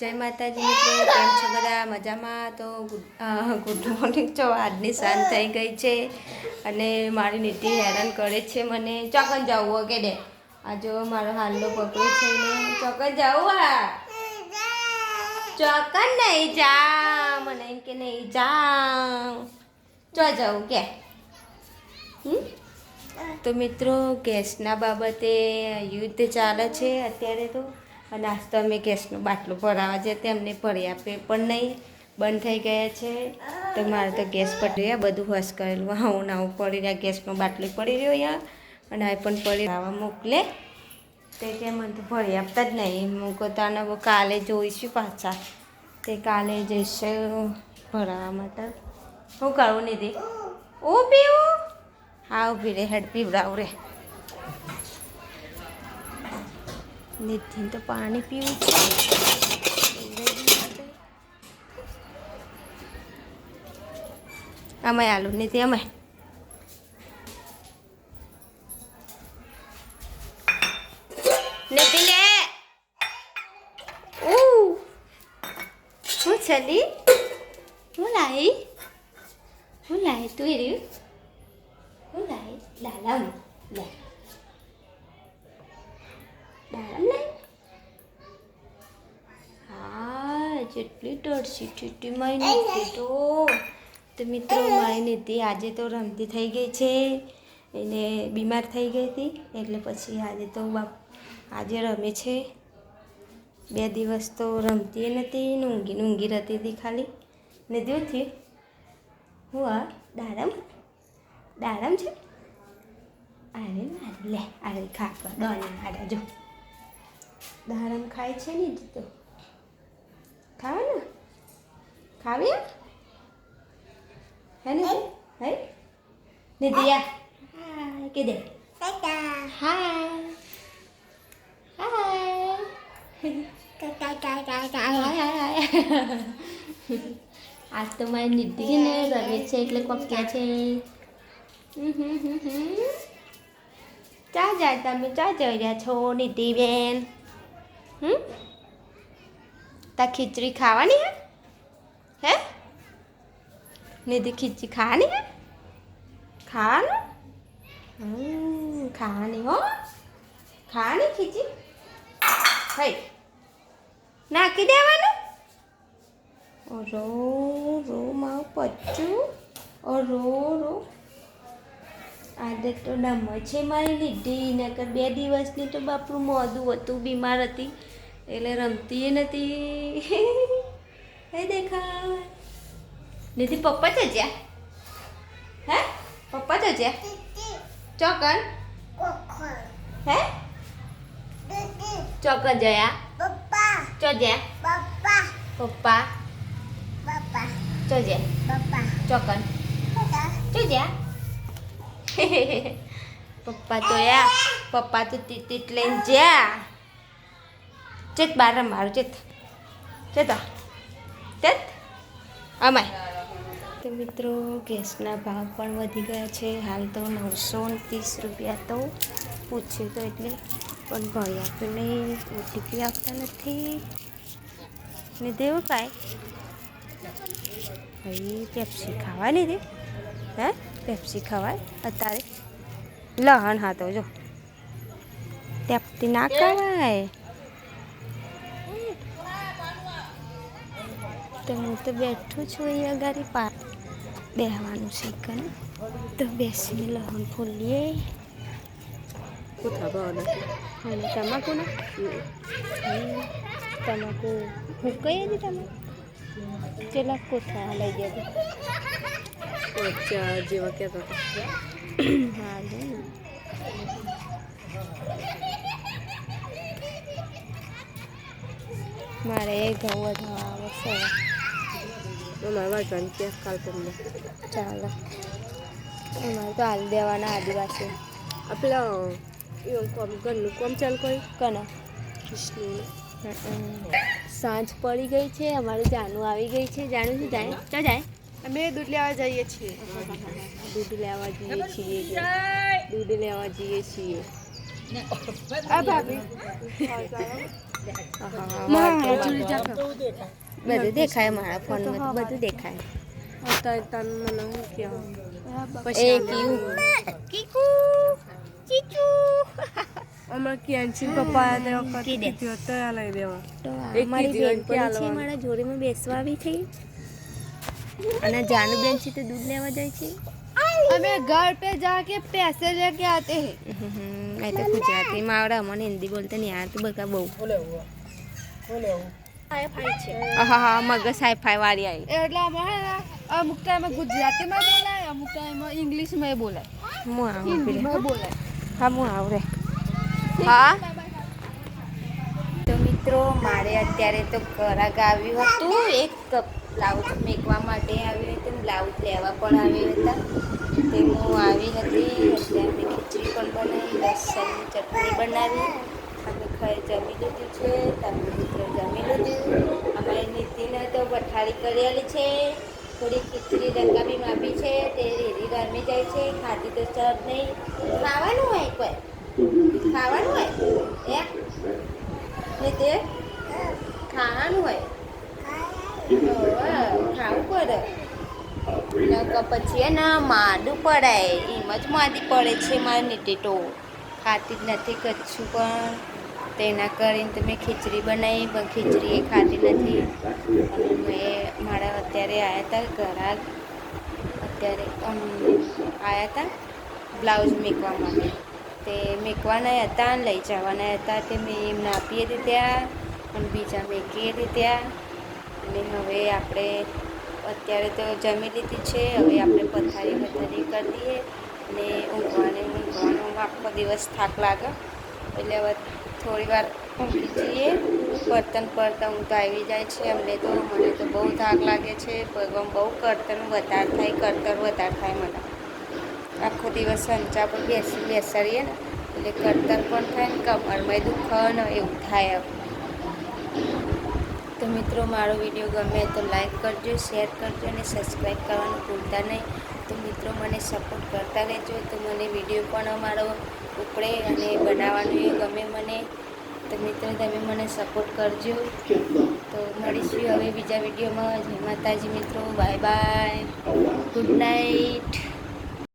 જય માતાજી મિત્રો, કેમ છો બધા? મજામાં? તો ગુડ મોર્નિંગ. જો આજની સાંજ થઈ ગઈ છે અને મારી નીતિ હેરાન કરે છે મને. ચોકન જવું કે દે આ જો મારો હાલનો પકડ્યો છે ને ચોકન જવું. ચોકન નહીં જા, મને એમ કે નહીં જા, ચો જવું કે. તો મિત્રો, ગેસના બાબતે યુદ્ધ ચાલે છે અત્યારે તો. અને આજ તો અમે ગેસનો બાટલો ભરાવા છે તેમને ભરી આપે પણ નહીં, બંધ થઈ ગયા છે. તો મારે તો ગેસ પડી રહ્યા, બધું વશ કરેલું આવું ને આવું પડી રહ્યા. ગેસનો બાટલો પડી રહ્યો અહીંયા અને આ પણ પડી આવા મોકલે તે કે મને તો ભરી આપતા જ નહીં. હું પોતાને કાલે જોઈશું પાછા, તે કાલે જઈશે ભરાવા માટે. શું કરવું નહીં ઓ પીવું? હા ઊભી રે, હેડ પીવડાવું રે. નિધિન તો પાણી પીવું છે. અમે આલુ નિધિ અમે નિધિ લે. હું ચલી હું લાવી તું રહ્યું હું લાવી દાલમ લે દાલમ લે. હા જેટલી ટરસી ચીટી મારી નથી તો મિત્રો મારી નીતિ આજે તો રમતી થઈ ગઈ છે. એને બીમાર થઈ ગઈ હતી એટલે પછી આજે તો આજે રમે છે. 2 દિવસ તો રમતી નથી, ઊંઘી રહેતી હતી ખાલી. ને જોથી હું આ દાડમ છે. અરે લે અરે ખાવા દોને આડા જો દાડમ ખાય છે ને તો ખાવા ને ખાવી હે ને હે ને દિયા હાય કે દે હાય આજ તો મારી નિધિ ને રમે છે એટલે પક્યા છે. ચા જાય તમે ચા જઈ રહ્યા છો નિધિ બેન? તા ખીચડી ખાવાની હે નિધિ? ખીચડી ખાવાની હે? ખાવાની હો, ખાવાની ખીચડી હઈ નાખી દેવાનું. રો રો માં પચ્ચું રો આજે તો ડમ છે મારી નિધિ. નકર 2 દિવસની તો બાપરું મોઢું હતું, બીમાર હતી એટલે રમતી નથી. હે દેખાય નિધિ પપ્પા તો જ્યાં હે પપ્પા તો જ્યાં ચોકન હે ચોકન જયા ચો જ્યાં પપ્પા ચો જ્યાં ચોકન ચો જ્યાં પપ્પા તો પપ્પા તો તીત લઈને જ્યાં ચેત બાર મારું ચેત અમાય. તો મિત્રો ગેસના ભાવ પણ વધી ગયા છે. હાલ તો 930 રૂપિયા તો પૂછ્યું તો એટલે પણ ભરી આપ્યું નહીં. ઓટીપી આપતા નથી ને દેવું કાંઈ. ભાઈ પેપ્સી ખાવા નહીં દે હે? પેપ્સી ખવાય અત્યારે? લહણ હા તો જો પેપ્સી ના ખવાય. તો હું તો બેઠું છું અહીંયા ગાડી પાર બેહવાનું છે કને. તો બેસીને લહણ ફોલીએ. અને તમાકુ ને તમાકુ હું કઈ હતી તમે ચેલા કોથળા લઈ ગયા હતા જેવા કહેતા હતા. હા ને મારે ઘઉં વધવા આવશે. અમારે વાંચવાની ક્યાં કાલ તમને ચાલો. અમારે તો હાલ દેવાના આદિવાસી પેલા ઘરનું કામ ચાલુ કર્યું કના વિષ્ણુ. સાંજ પડી ગઈ છે, અમારે જાનું આવી ગઈ છે. જાનું શું જાય ચા જાય? અમે દૂધ લેવા જઈએ છીએ. દૂધ લેવા જઈએ છીએ. આ ભાભી બધું દેખાય મારા ફોનમાં તો બધું દેખાય. મારા જોડેમાં બેસવા આવી છે અને જાનુબેન છે તો દૂધ લેવા જાય છે. हमें घर पे जाके पैसे लेके आते हैं. मैं तो गुजराती में आवड़ा મને હિન્દી બોલતા નહીં આવડતું બકા બહુ. હા મગજ હાઈફાઈ વાળી આવી. એટલે અમારે અમુક ટાઈમે ગુજરાતીમાં બોલાય, અમુક ટાઈમે ઇંગ્લિશમાં બોલાય. હું હિન્દીમાં બોલાય. હા હું આવડે. હા તો મિત્રો મારે અત્યારે તો ઘરાક આવ્યું હતું, એક બ્લાઉઝ મેકવા માટે આવ્યું હતું, બ્લાઉઝ લેવા પણ આવ્યા હતા. તે હું આવી હતી એટલે અમે ખીચડી પણ બનાવી, લસણની ચટણી બનાવી, અમે જમી લીધું છે. તમે મિત્રો જમી લીધું. અમારી નીતિને તો પથારી કરેલી છે, થોડી ખીચડી રંગાબી માપી છે, તે રેડી રમી જાય છે. ખાધી તો ચડ નહીં. ખાવાનું હોય કોઈ ખાવાનું હોય ને તે ખાવાનું હોય ખાવું પડે પછી ને માદું પડાય એમ જ માદી પડે છે. મારી નીતિ તો ખાતી જ નથી કચ્છું પણ તેના કરીને તો મેં ખીચડી બનાવી પણ ખીચડી એ ખાતી નથી. અને મેં મારા અત્યારે આવ્યા હતા ઘરાક, અત્યારે આવ્યા હતા બ્લાઉઝ મેકવા માટે. તે મેકવાના હતા ને લઈ જવાના હતા. તે મેં એમને આપી હતી ત્યાં અને બીજા મેકી હતી ત્યાં. અને હવે આપણે અત્યારે તો જમી લીધી છે. હવે આપણે પથારી કરી દઈએ અને ઊંઘવાનો આખો દિવસ થાક લાગે એટલે હવે થોડી વાર ઊંઘી જઈએ. બર્તન ઊંઘ તો આવી જાય છે અમને તો. મને તો બહુ થાક લાગે છે. પગમાં બહુ કરતર વધારે થાય મને. આખો દિવસ સંચા પર બેસાડીએ ને એટલે કરતર પણ થાય ને કમરમાં દુખે ને એવું થાય. તો મિત્રો મારો વિડીયો ગમે તો લાઈક કરજો, શેર કરજો અને સબસ્ક્રાઈબ કરવાનું ભૂલતા નહીં. તો મિત્રો મને સપોર્ટ કરતા રહેજો તો મને વિડીયો પણ અમારો ઉપડે અને બનાવવાનું એ ગમે મને. તો મિત્રો તમે મને સપોર્ટ કરજો. તો મળીશું હવે બીજા વિડીયોમાં. જય માતાજી મિત્રો, બાય બાય, ગુડ નાઇટ.